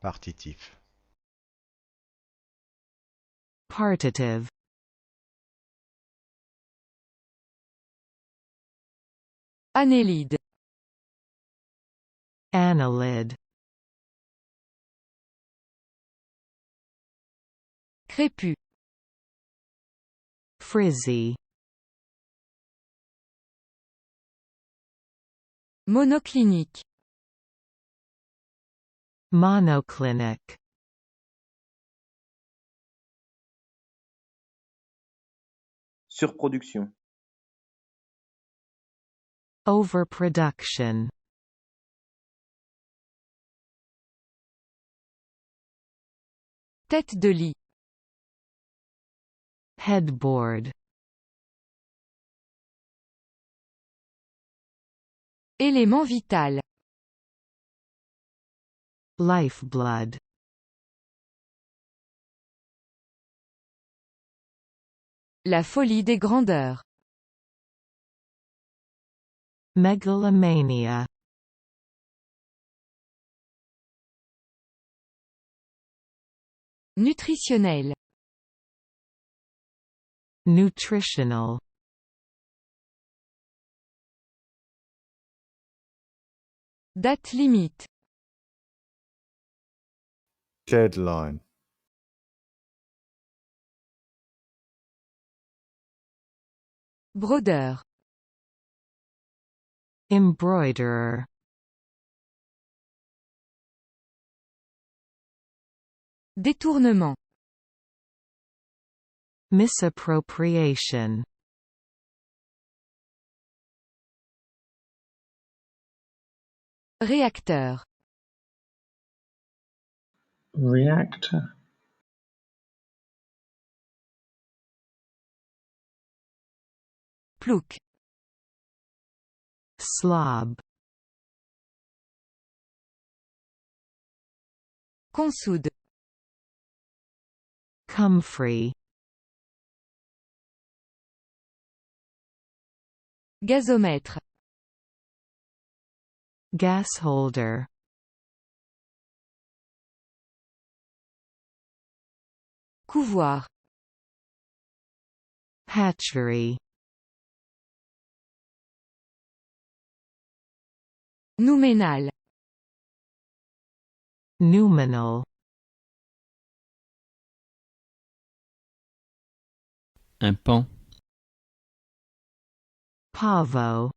Partitif. partitive, Annélide. annelid, Crépus. frizzy, Monoclinique. monoclinic, Surproduction. overproduction, Tête de lit. headboard, Élément vital. lifeblood, La folie des grandeurs. megalomania, Nutritionnel. nutritional, Date limite. Deadline. Brodeur. embroiderer, Détournement. misappropriation, Réacteur. reactor, Plouc. slob, Consoude. comfrey, Gazomètre. gas holder, Couvoir. hatchery, Nouménal. numinal, Un pan. pavo,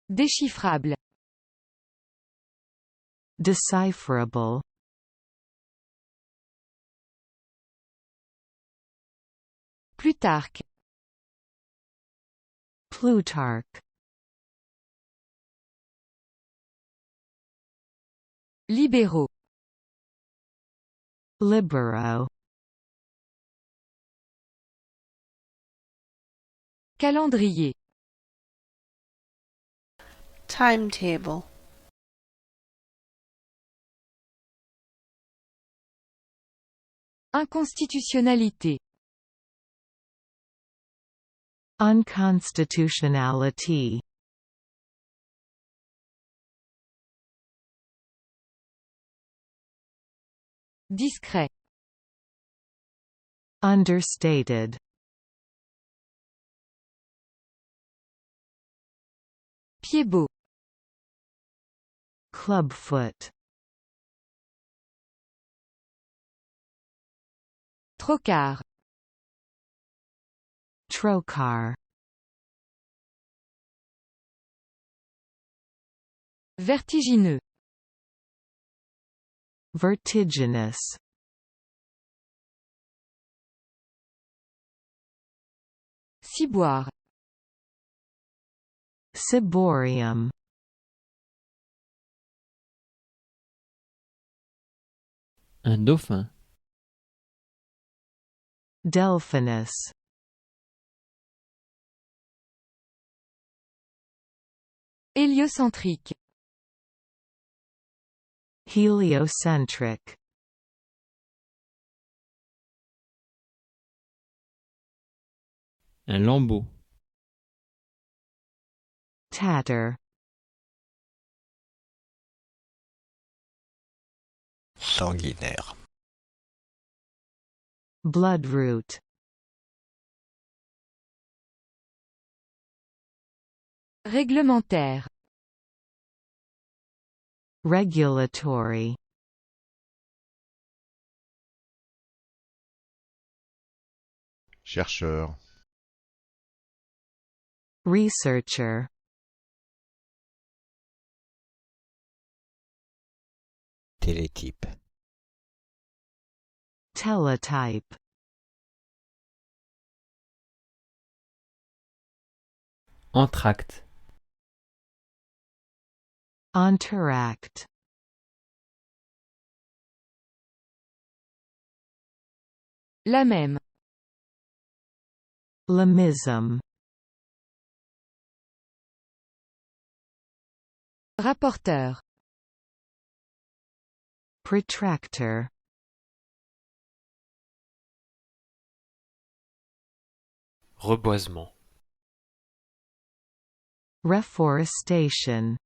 Déchiffrable. decipherable, Plutarque. Plutarch, Libéraux. libero, Calendrier. Timetable. Inconstitutionnalité. unconstitutionality, Discret. understated, Pied-beau. clubfoot, Trocard. trocar, Vertigineux. vertiginous, Ciboire. ciborium, Un dauphin. delphinus, Héliocentrique. heliocentric, Un lambeau. tatter, sanguinaire. Bloodroot. Réglementaire. Regulatory. Chercheur. Researcher. Télétype. Teletype. Entr'acte. Entr'acte. La même. Lemism. Rapporteur. Protractor. Reboisement. Reforestation.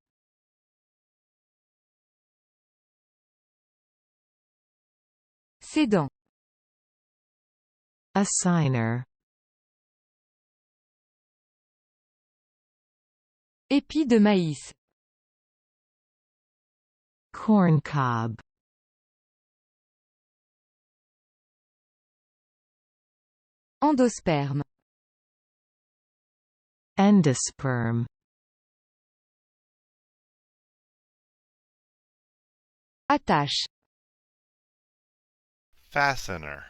Cédant. Assigner. Épi de maïs. Corncob. Endosperme. Endosperm. Attache. Fastener.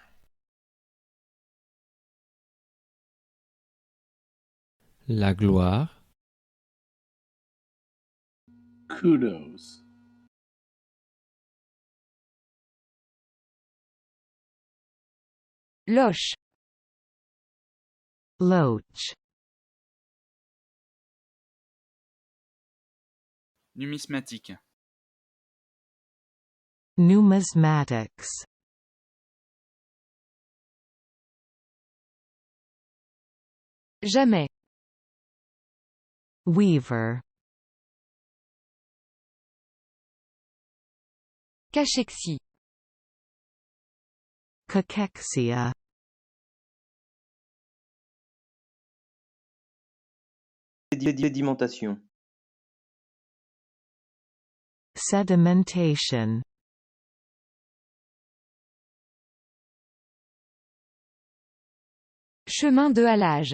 La gloire. Kudos. Loche. Loach. Numismatique. Numismatics. Jamais. Weaver. Cachexie. Cachexia. Sédimentation. Sedimentation. Chemin de halage.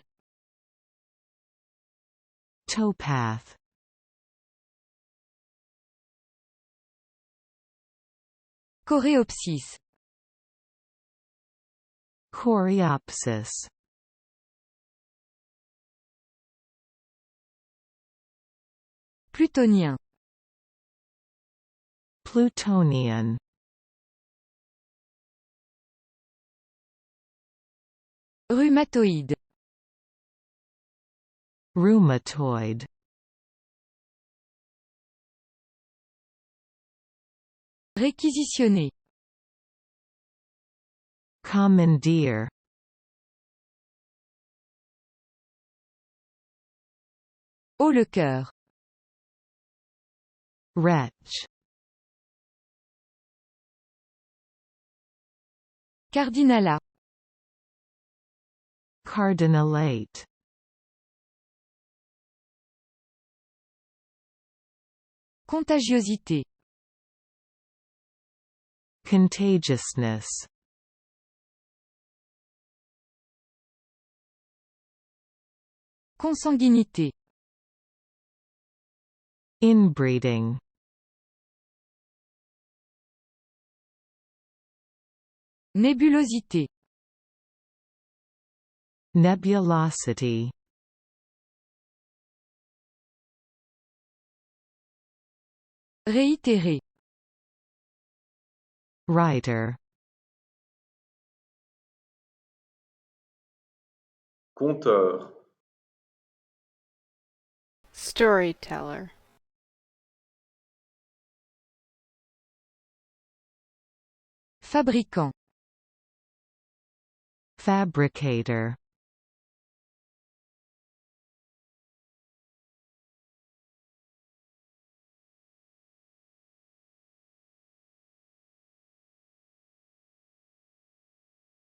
Towpath. Coréopsis. Coreopsis. Plutonien. Plutonian. Rhumatoïde. Rheumatoid. Réquisitionner. Commandeer. Haut le cœur. Wretch. Cardinalat. Cardinalate. Contagiosité. Contagiousness. Consanguinité. Inbreeding. Nébulosité. Nebulosity. Réitérer. Writer. Conteur. Storyteller. Fabricant. Fabricator.